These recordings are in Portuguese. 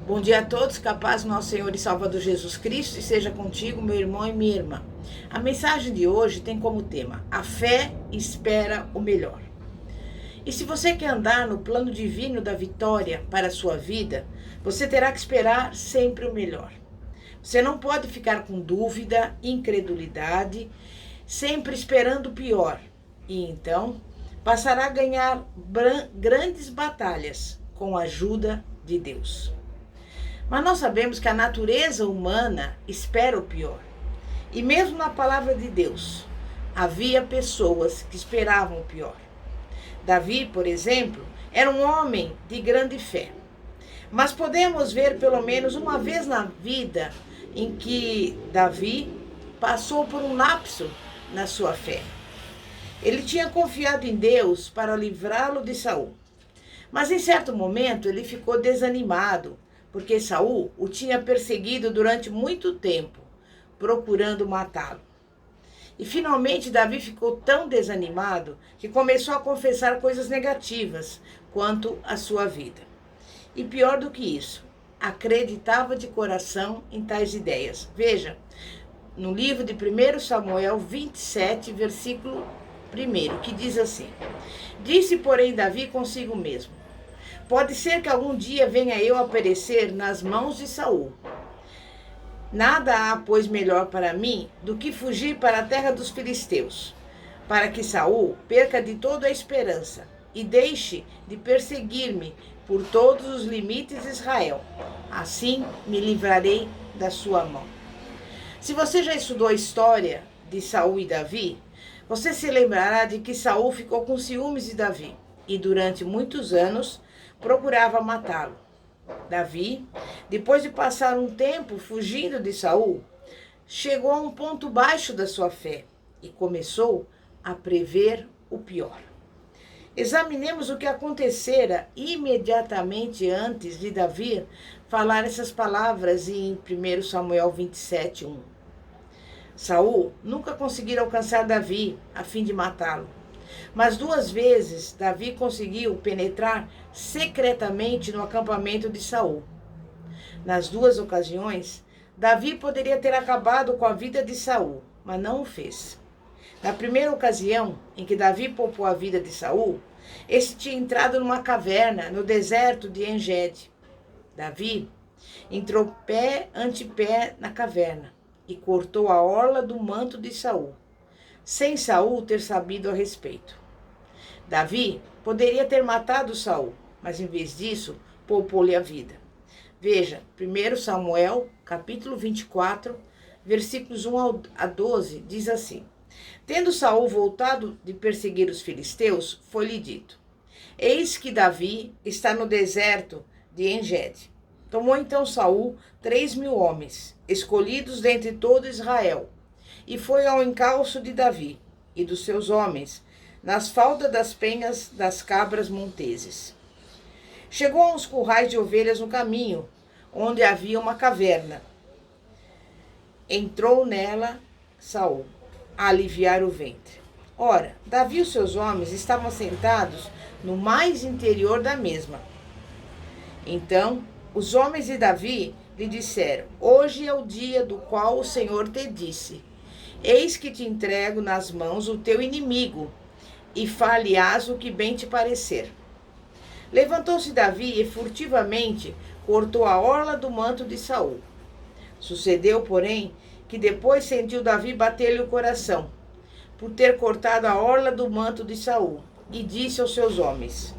Bom dia a todos, que a paz do nosso Senhor e Salvador Jesus Cristo esteja contigo, meu irmão e minha irmã. A mensagem de hoje tem como tema: a fé espera o melhor. E se você quer andar no plano divino da vitória para a sua vida, você terá que esperar sempre o melhor. Você não pode ficar com dúvida, incredulidade, sempre esperando o pior. E então passará a ganhar grandes batalhas com a ajuda de Deus. Mas nós sabemos que a natureza humana espera o pior. E mesmo na palavra de Deus, havia pessoas que esperavam o pior. Davi, por exemplo, era um homem de grande fé. Mas podemos ver pelo menos uma vez na vida em que Davi passou por um lapso na sua fé. Ele tinha confiado em Deus para livrá-lo de Saul. Mas em certo momento ele ficou desanimado, porque Saul o tinha perseguido durante muito tempo, procurando matá-lo. E finalmente Davi ficou tão desanimado que começou a confessar coisas negativas quanto à sua vida. E pior do que isso, acreditava de coração em tais ideias. Veja, no livro de 1 Samuel 27, versículo 1, que diz assim: Disse, porém, Davi consigo mesmo: Pode ser que algum dia venha eu a perecer nas mãos de Saul. Nada há, pois, melhor para mim do que fugir para a terra dos filisteus, para que Saul perca de toda a esperança e deixe de perseguir-me por todos os limites de Israel. Assim me livrarei da sua mão. Se você já estudou a história de Saul e Davi, você se lembrará de que Saul ficou com ciúmes de Davi e durante muitos anos procurava matá-lo. Davi, depois de passar um tempo fugindo de Saul, chegou a um ponto baixo da sua fé e começou a prever o pior. Examinemos o que acontecera imediatamente antes de Davi falar essas palavras em 1 Samuel 27, 1. Saul nunca conseguiu alcançar Davi a fim de matá-lo. Mas 2 vezes Davi conseguiu penetrar secretamente no acampamento de Saul. Nas 2 ocasiões, Davi poderia ter acabado com a vida de Saul, mas não o fez. Na primeira ocasião em que Davi poupou a vida de Saul, este tinha entrado numa caverna no deserto de En-Gedi. Davi entrou pé ante pé na caverna e cortou a orla do manto de Saul, sem Saul ter sabido a respeito. Davi poderia ter matado Saul, mas em vez disso, poupou-lhe a vida. Veja, 1 Samuel, capítulo 24, versículos 1 a 12, diz assim: Tendo Saul voltado de perseguir os filisteus, foi-lhe dito: Eis que Davi está no deserto de En-Gedi. Tomou então Saul 3.000 homens, escolhidos dentre todo Israel, e foi ao encalço de Davi e dos seus homens, nas faldas das penhas das cabras monteses. Chegou a uns currais de ovelhas no caminho, onde havia uma caverna. Entrou nela Saul, a aliviar o ventre. Ora, Davi e os seus homens estavam sentados no mais interior da mesma. Então, os homens de Davi lhe disseram: Hoje é o dia do qual o Senhor te disse: Eis que te entrego nas mãos o teu inimigo, e far-lhe-ás o que bem te parecer. Levantou-se Davi e furtivamente cortou a orla do manto de Saul. Sucedeu, porém, que depois sentiu Davi bater-lhe o coração, por ter cortado a orla do manto de Saul, e disse aos seus homens: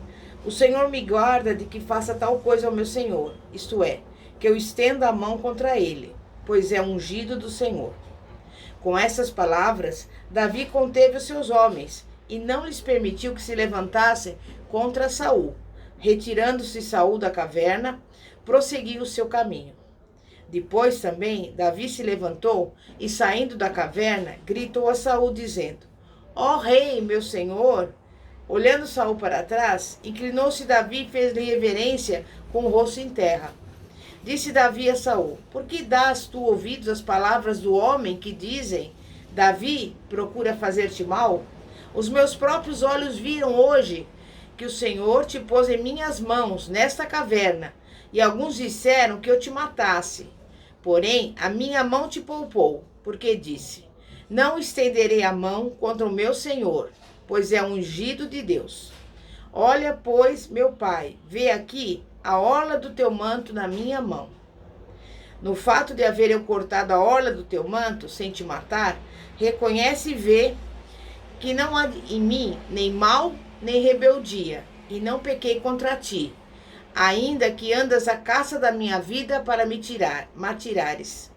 O Senhor me guarda de que faça tal coisa ao meu senhor, isto é, que eu estenda a mão contra ele, pois é ungido do Senhor. Com essas palavras, Davi conteve os seus homens e não lhes permitiu que se levantassem contra Saul. Retirando-se Saul da caverna, prosseguiu o seu caminho. Depois também Davi se levantou e, saindo da caverna, gritou a Saul, dizendo: Ó rei, meu senhor! Olhando Saul para trás, inclinou-se Davi e fez-lhe reverência com o rosto em terra. Disse Davi a Saul: Por que dás tu ouvidos às palavras do homem que dizem: Davi procura fazer-te mal? Os meus próprios olhos viram hoje que o Senhor te pôs em minhas mãos nesta caverna E alguns disseram que eu te matasse. Porém, a minha mão te poupou, porque disse: não estenderei a mão contra o meu senhor, pois é ungido de Deus. Olha, pois, meu pai, vê aqui a orla do teu manto na minha mão. No fato de haver eu cortado a orla do teu manto sem te matar, reconhece e vê que não há em mim nem mal nem rebeldia, e não pequei contra ti, ainda que andas à caça da minha vida para me tirares.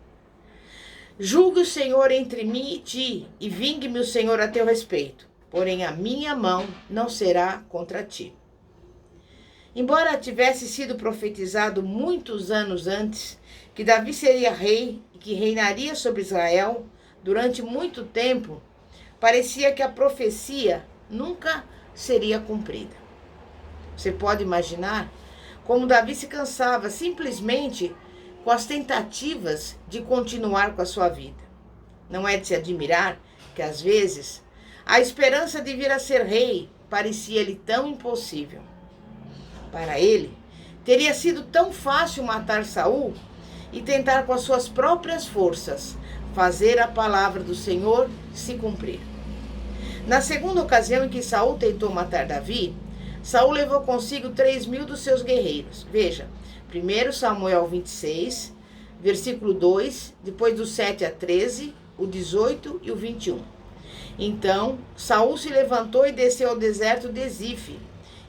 Julgue o Senhor entre mim e ti, e vingue-me o Senhor a teu respeito, porém a minha mão não será contra ti. Embora tivesse sido profetizado muitos anos antes que Davi seria rei e que reinaria sobre Israel durante muito tempo, parecia que a profecia nunca seria cumprida. Você pode imaginar como Davi se cansava simplesmente com as tentativas de continuar com a sua vida. Não é de se admirar que, às vezes, a esperança de vir a ser rei parecia-lhe tão impossível. Para ele, teria sido tão fácil matar Saul e tentar com as suas próprias forças fazer a palavra do Senhor se cumprir. Na segunda ocasião em que Saul tentou matar Davi, Saul levou consigo 3.000 dos seus guerreiros. Veja, 1 Samuel 26, versículo 2, depois do 7 a 13, o 18 e o 21. Então, Saul se levantou e desceu ao deserto de Zife,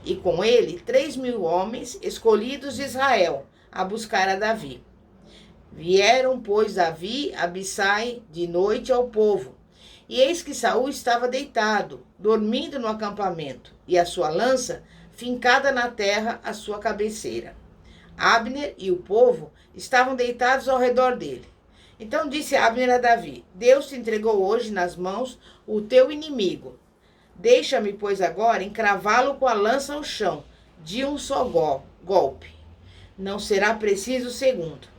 e com ele 3.000 homens escolhidos de Israel a buscar a Davi. Vieram, pois, Davi, Abissai, de noite ao povo, e eis que Saul estava deitado, dormindo no acampamento, e a sua lança fincada na terra à sua cabeceira. Abner e o povo estavam deitados ao redor dele. Então disse Abner a Davi: Deus te entregou hoje nas mãos o teu inimigo. Deixa-me, pois, agora encravá-lo com a lança ao chão, de um só golpe. Não será preciso segundo.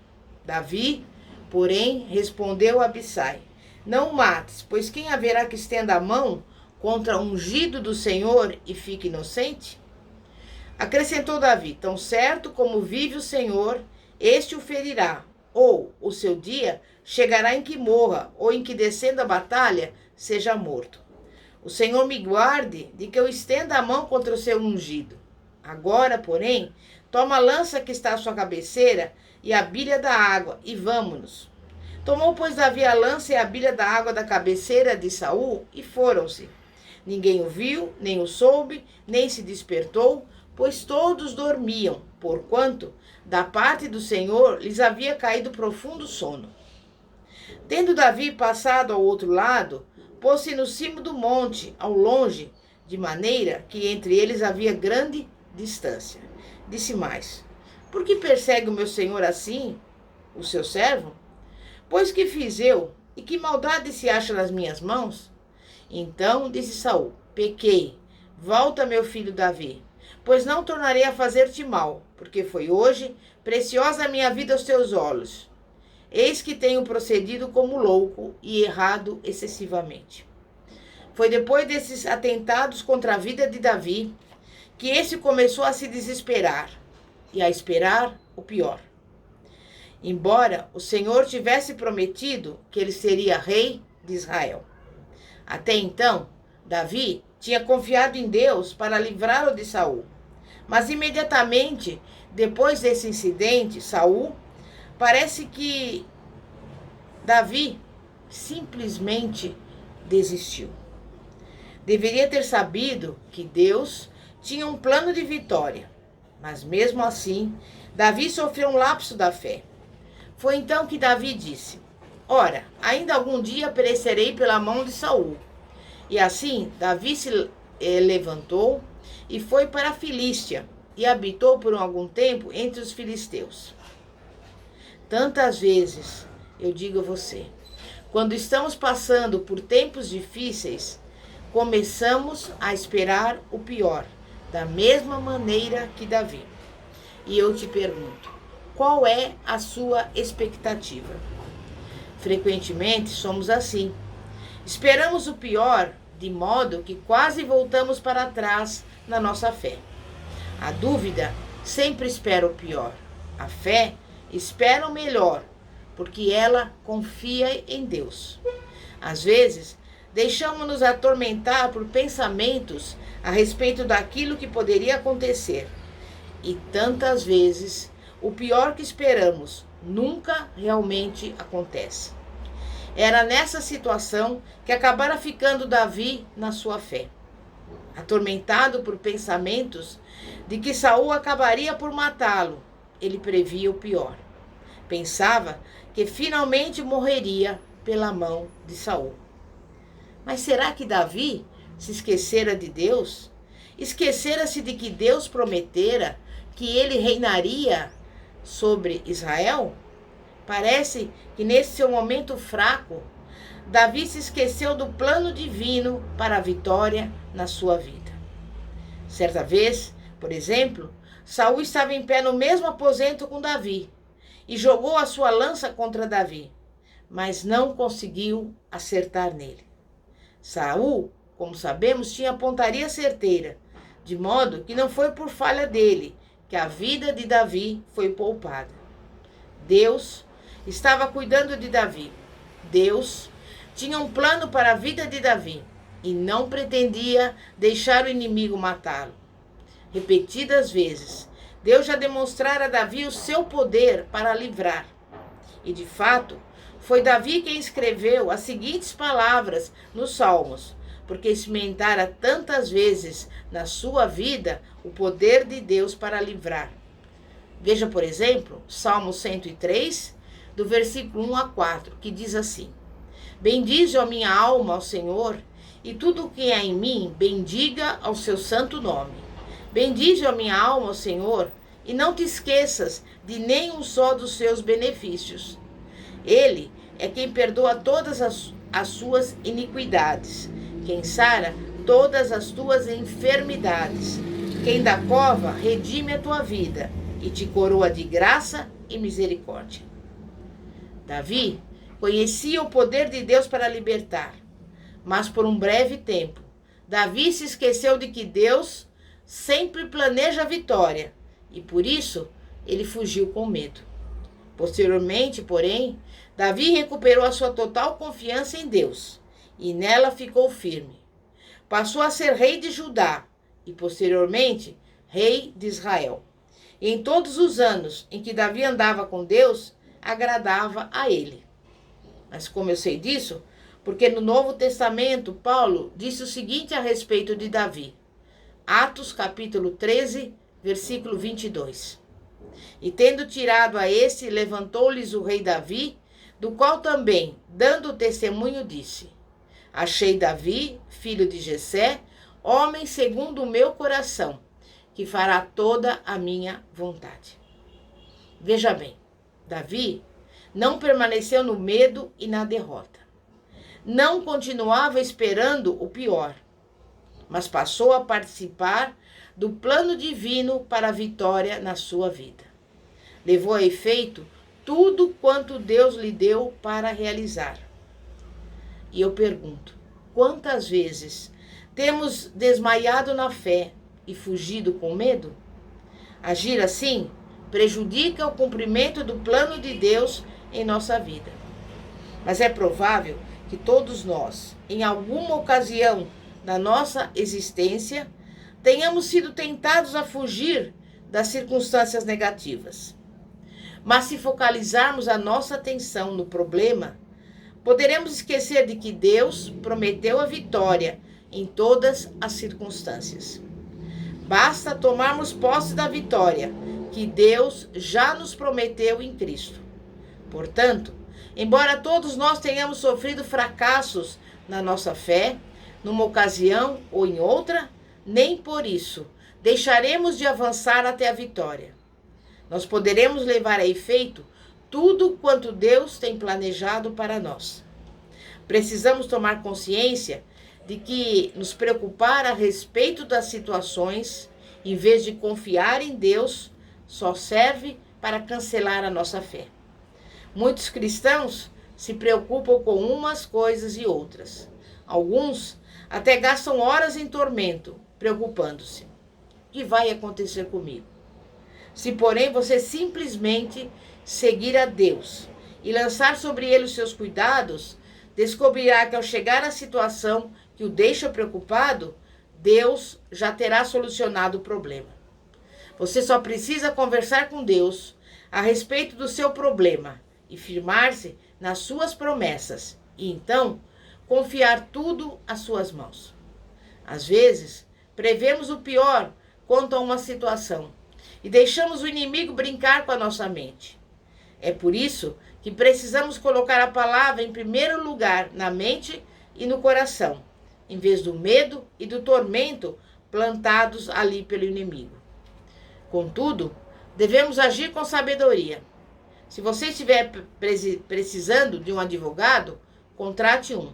Davi, porém, respondeu a Abissai: não o mates, pois quem haverá que estenda a mão contra o ungido do Senhor e fique inocente? Acrescentou Davi: tão certo como vive o Senhor, este o ferirá, ou o seu dia chegará em que morra, ou em que, descendo a batalha, seja morto. O Senhor me guarde de que eu estenda a mão contra o seu ungido. Agora, porém, toma a lança que está à sua cabeceira e a bilha da água, e vamo-nos. Tomou, pois, Davi a lança e a bilha da água da cabeceira de Saul, e foram-se. Ninguém o viu, nem o soube, nem se despertou, pois todos dormiam, porquanto, da parte do Senhor, lhes havia caído profundo sono. Tendo Davi passado ao outro lado, pôs-se no cimo do monte, ao longe, de maneira que entre eles havia grande distância. Disse mais: por que persegue o meu senhor assim, o seu servo? Pois que fiz eu, e que maldade se acha nas minhas mãos? Então disse Saul: pequei, volta, meu filho Davi, pois não tornarei a fazer-te mal, porque foi hoje preciosa a minha vida aos teus olhos. Eis que tenho procedido como louco e errado excessivamente. Foi depois desses atentados contra a vida de Davi que esse começou a se desesperar e a esperar o pior. Embora o Senhor tivesse prometido que ele seria rei de Israel. Até então, Davi tinha confiado em Deus para livrá-lo de Saul. Mas imediatamente depois desse incidente, Saul, parece que Davi simplesmente desistiu. Deveria ter sabido que Deus tinha um plano de vitória, mas mesmo assim, Davi sofreu um lapso da fé. Foi então que Davi disse: ora, ainda algum dia perecerei pela mão de Saul. E assim, Davi se levantou e foi para a Filístia, e habitou por algum tempo entre os filisteus. Tantas vezes, eu digo a você, quando estamos passando por tempos difíceis, começamos a esperar o pior, da mesma maneira que Davi. E eu te pergunto, qual é a sua expectativa? Frequentemente somos assim. Esperamos o pior, de modo que quase voltamos para trás na nossa fé. A dúvida sempre espera o pior. A fé espera o melhor, porque ela confia em Deus. Às vezes, deixamos-nos atormentar por pensamentos a respeito daquilo que poderia acontecer. E tantas vezes, o pior que esperamos nunca realmente acontece. Era nessa situação que acabara ficando Davi na sua fé. Atormentado por pensamentos de que Saul acabaria por matá-lo, ele previa o pior. Pensava que finalmente morreria pela mão de Saul. Mas será que Davi se esquecera de Deus? Esquecera-se de que Deus prometera que ele reinaria sobre Israel? Parece que nesse seu momento fraco, Davi se esqueceu do plano divino para a vitória na sua vida. Certa vez, por exemplo, Saul estava em pé no mesmo aposento com Davi e jogou a sua lança contra Davi, mas não conseguiu acertar nele. Saul, como sabemos, tinha pontaria certeira, de modo que não foi por falha dele que a vida de Davi foi poupada. Deus estava cuidando de Davi. Deus tinha um plano para a vida de Davi e não pretendia deixar o inimigo matá-lo. Repetidas vezes, Deus já demonstrara a Davi o seu poder para livrar. E de fato, foi Davi quem escreveu as seguintes palavras nos Salmos, porque experimentara tantas vezes na sua vida o poder de Deus para livrar. Veja, por exemplo, Salmo 103, do versículo 1 a 4, que diz assim: Bendize a minha alma ao Senhor, e tudo o que há em mim, bendiga ao seu santo nome. Bendize a minha alma ao Senhor, e não te esqueças de nenhum só dos seus benefícios. Ele é quem perdoa todas as suas iniquidades, quem sara todas as tuas enfermidades, quem da cova redime a tua vida e te coroa de graça e misericórdia. Davi conhecia o poder de Deus para libertar, mas por um breve tempo, Davi se esqueceu de que Deus sempre planeja a vitória e por isso ele fugiu com medo. Posteriormente, porém, Davi recuperou a sua total confiança em Deus e nela ficou firme. Passou a ser rei de Judá e posteriormente rei de Israel. E em todos os anos em que Davi andava com Deus, agradava a ele. Mas como eu sei disso? Porque no Novo Testamento, Paulo disse o seguinte a respeito de Davi. Atos capítulo 13, versículo 22. E tendo tirado a esse, levantou-lhes o rei Davi, do qual também, dando testemunho, disse: Achei Davi, filho de Jessé, homem segundo o meu coração, que fará toda a minha vontade. Veja bem, Davi não permaneceu no medo e na derrota. Não continuava esperando o pior, mas passou a participar do plano divino para a vitória na sua vida. Levou a efeito tudo quanto Deus lhe deu para realizar. E eu pergunto, quantas vezes temos desmaiado na fé e fugido com medo? Agir assim prejudica o cumprimento do plano de Deus em nossa vida. Mas é provável que todos nós, em alguma ocasião da nossa existência, tenhamos sido tentados a fugir das circunstâncias negativas. Mas se focalizarmos a nossa atenção no problema, poderemos esquecer de que Deus prometeu a vitória em todas as circunstâncias. Basta tomarmos posse da vitória que Deus já nos prometeu em Cristo. Portanto, embora todos nós tenhamos sofrido fracassos na nossa fé, numa ocasião ou em outra, nem por isso deixaremos de avançar até a vitória. Nós poderemos levar a efeito tudo quanto Deus tem planejado para nós. Precisamos tomar consciência de que nos preocupar a respeito das situações, em vez de confiar em Deus, só serve para cancelar a nossa fé. Muitos cristãos se preocupam com umas coisas e outras. Alguns até gastam horas em tormento, preocupando-se. O que vai acontecer comigo? Se, porém, você simplesmente seguir a Deus e lançar sobre ele os seus cuidados, descobrirá que ao chegar à situação que o deixa preocupado, Deus já terá solucionado o problema. Você só precisa conversar com Deus a respeito do seu problema e firmar-se nas suas promessas e então confiar tudo às suas mãos. Às vezes, prevemos o pior quanto a uma situação e deixamos o inimigo brincar com a nossa mente. É por isso que precisamos colocar a palavra em primeiro lugar na mente e no coração, em vez do medo e do tormento plantados ali pelo inimigo. Contudo, devemos agir com sabedoria. Se você estiver precisando de um advogado, contrate um.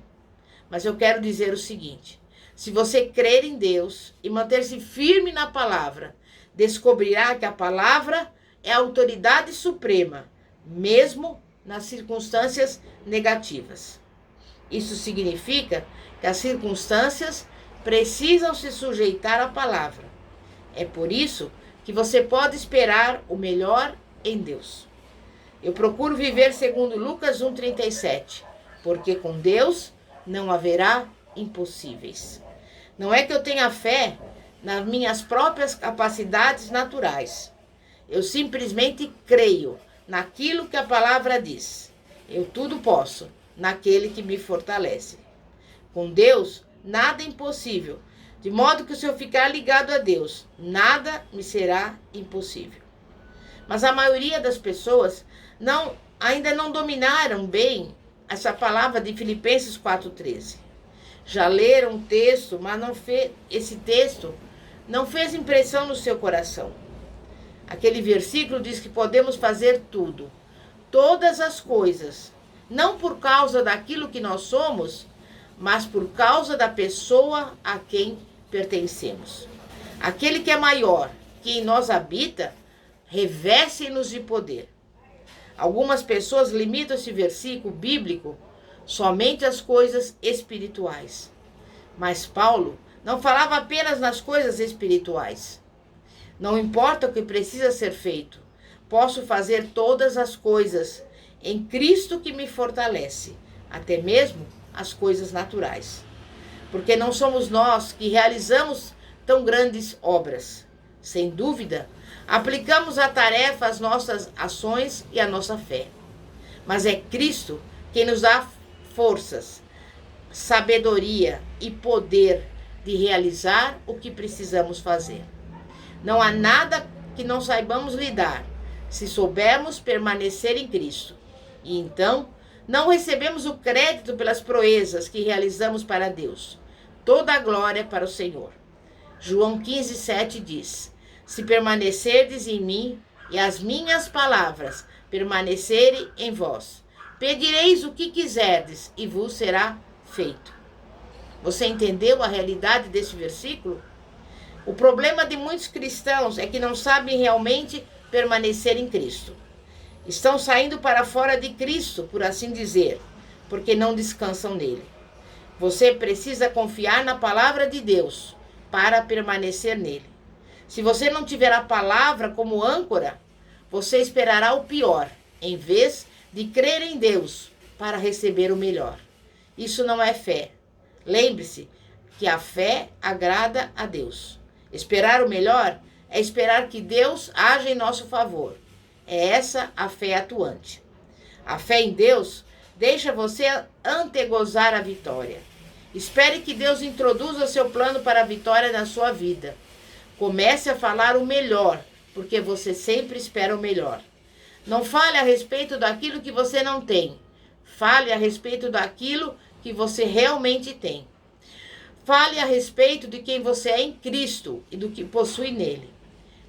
Mas eu quero dizer o seguinte: se você crer em Deus e manter-se firme na palavra, descobrirá que a palavra é a autoridade suprema, mesmo nas circunstâncias negativas. Isso significa que as circunstâncias precisam se sujeitar à palavra. É por isso que você pode esperar o melhor em Deus. Eu procuro viver segundo Lucas 1,37, porque com Deus não haverá impossíveis. Não é que eu tenha fé nas minhas próprias capacidades naturais. Eu simplesmente creio naquilo que a palavra diz. Eu tudo posso naquele que me fortalece. Com Deus, nada é impossível. De modo que se eu ficar ligado a Deus, nada me será impossível. Mas a maioria das pessoas ainda não dominaram bem essa palavra de Filipenses 4,13. Já leram o texto, mas esse texto não fez impressão no seu coração. Aquele versículo diz que podemos fazer tudo, todas as coisas, não por causa daquilo que nós somos, mas por causa da pessoa a quem pertencemos. Aquele que é maior, que em nós habita, reveste-nos de poder. Algumas pessoas limitam esse versículo bíblico somente às coisas espirituais. Mas Paulo não falava apenas nas coisas espirituais. Não importa o que precisa ser feito, posso fazer todas as coisas em Cristo que me fortalece, até mesmo as coisas naturais. Porque não somos nós que realizamos tão grandes obras. Sem dúvida, aplicamos a tarefa às nossas ações e à nossa fé. Mas é Cristo quem nos dá forças, sabedoria e poder de realizar o que precisamos fazer. Não há nada que não saibamos lidar, se soubermos permanecer em Cristo. E então, não recebemos o crédito pelas proezas que realizamos para Deus. Toda a glória para o Senhor. João 15,7 diz: se permanecerdes em mim e as minhas palavras permanecerem em vós, pedireis o que quiserdes e vos será feito. Você entendeu a realidade desse versículo? O problema de muitos cristãos é que não sabem realmente permanecer em Cristo. Estão saindo para fora de Cristo, por assim dizer, porque não descansam nele. Você precisa confiar na palavra de Deus para permanecer nele. Se você não tiver a palavra como âncora, você esperará o pior, em vez de crer em Deus para receber o melhor. Isso não é fé. Lembre-se que a fé agrada a Deus. Esperar o melhor é esperar que Deus haja em nosso favor. É essa a fé atuante. A fé em Deus deixa você antegozar a vitória. Espere que Deus introduza seu plano para a vitória na sua vida. Comece a falar o melhor, porque você sempre espera o melhor. Não fale a respeito daquilo que você não tem. Fale a respeito daquilo que você realmente tem. Fale a respeito de quem você é em Cristo e do que possui nele.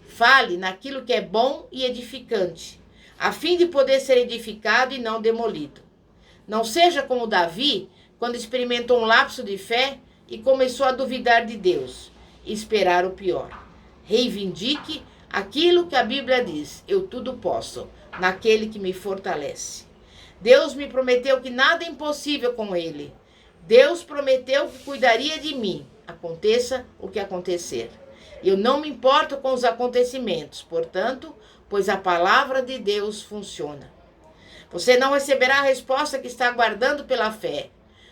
Fale naquilo que é bom e edificante, a fim de poder ser edificado e não demolido. Não seja como Davi, quando experimentou um lapso de fé e começou a duvidar de Deus e esperar o pior. Reivindique aquilo que a Bíblia diz: eu tudo posso, naquele que me fortalece. Deus me prometeu que nada é impossível com ele. Deus prometeu que cuidaria de mim, aconteça o que acontecer. Eu não me importo com os acontecimentos, portanto, pois a palavra de Deus funciona. Você não receberá a resposta que está aguardando pela fé,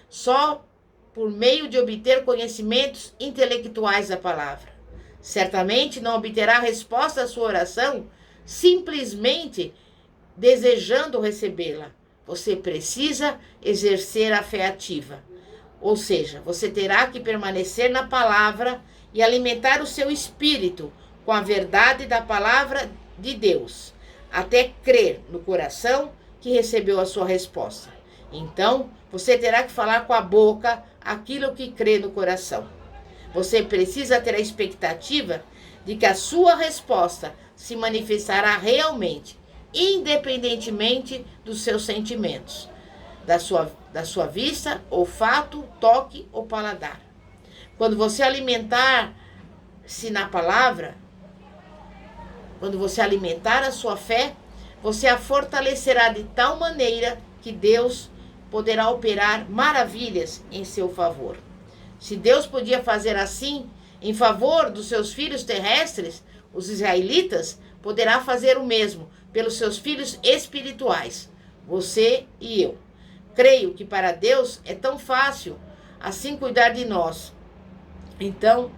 só por meio de obter conhecimentos intelectuais da palavra. Certamente não obterá a resposta à sua oração simplesmente desejando recebê-la. Você precisa exercer a fé ativa. Ou seja, você terá que permanecer na palavra e alimentar o seu espírito com a verdade da palavra de Deus, até crer no coração que recebeu a sua resposta. Então, você terá que falar com a boca aquilo que crê no coração. Você precisa ter a expectativa de que a sua resposta se manifestará realmente, independentemente dos seus sentimentos, da sua vista, olfato, toque ou paladar. Quando você alimentar-se na palavra, quando você alimentar a sua fé, você a fortalecerá de tal maneira que Deus poderá operar maravilhas em seu favor. Se Deus podia fazer assim em favor dos seus filhos terrestres, os israelitas, poderá fazer o mesmo pelos seus filhos espirituais, você e eu. Creio que para Deus é tão fácil assim cuidar de nós. Então,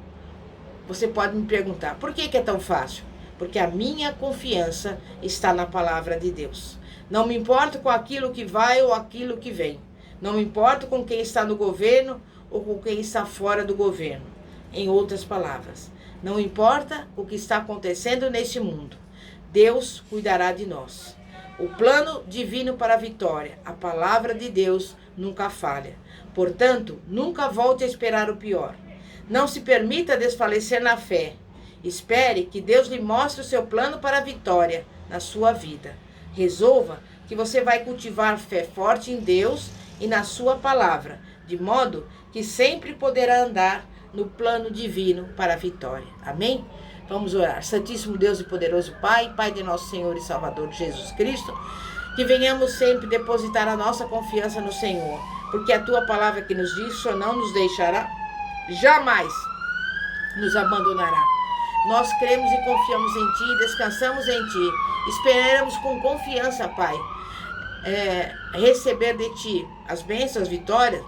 você pode me perguntar, por que é tão fácil? Porque a minha confiança está na palavra de Deus. Não me importo com aquilo que vai ou aquilo que vem. Não me importo com quem está no governo ou com quem está fora do governo. Em outras palavras, não importa o que está acontecendo neste mundo. Deus cuidará de nós. O plano divino para a vitória, a palavra de Deus, nunca falha. Portanto, nunca volte a esperar o pior. Não se permita desfalecer na fé. Espere que Deus lhe mostre o seu plano para a vitória na sua vida. Resolva que você vai cultivar fé forte em Deus e na sua palavra, de modo que sempre poderá andar no plano divino para a vitória. Amém? Vamos orar. Santíssimo Deus e poderoso Pai, Pai de nosso Senhor e Salvador Jesus Cristo, que venhamos sempre depositar a nossa confiança no Senhor, porque a Tua palavra que nos diz, o Senhor não nos deixará, jamais nos abandonará. Nós cremos e confiamos em Ti, descansamos em Ti, esperamos com confiança, Pai, receber de Ti as bênçãos, as vitórias,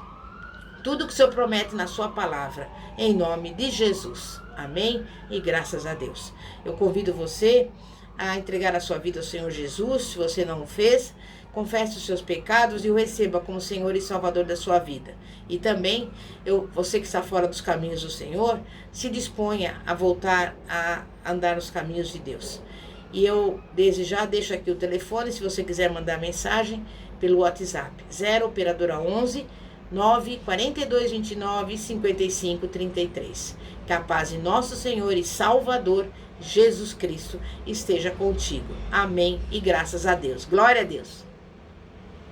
tudo que o Senhor promete na sua palavra, em nome de Jesus. Amém? E graças a Deus. Eu convido você a entregar a sua vida ao Senhor Jesus. Se você não o fez, confesse os seus pecados e o receba como Senhor e Salvador da sua vida. E também, você que está fora dos caminhos do Senhor, se disponha a voltar a andar nos caminhos de Deus. E eu, desde já, deixo aqui o telefone, se você quiser mandar mensagem, pelo WhatsApp. 0 operadora 11 94229 5533. Que a paz de nosso Senhor e Salvador Jesus Cristo esteja contigo. Amém e graças a Deus. Glória a Deus.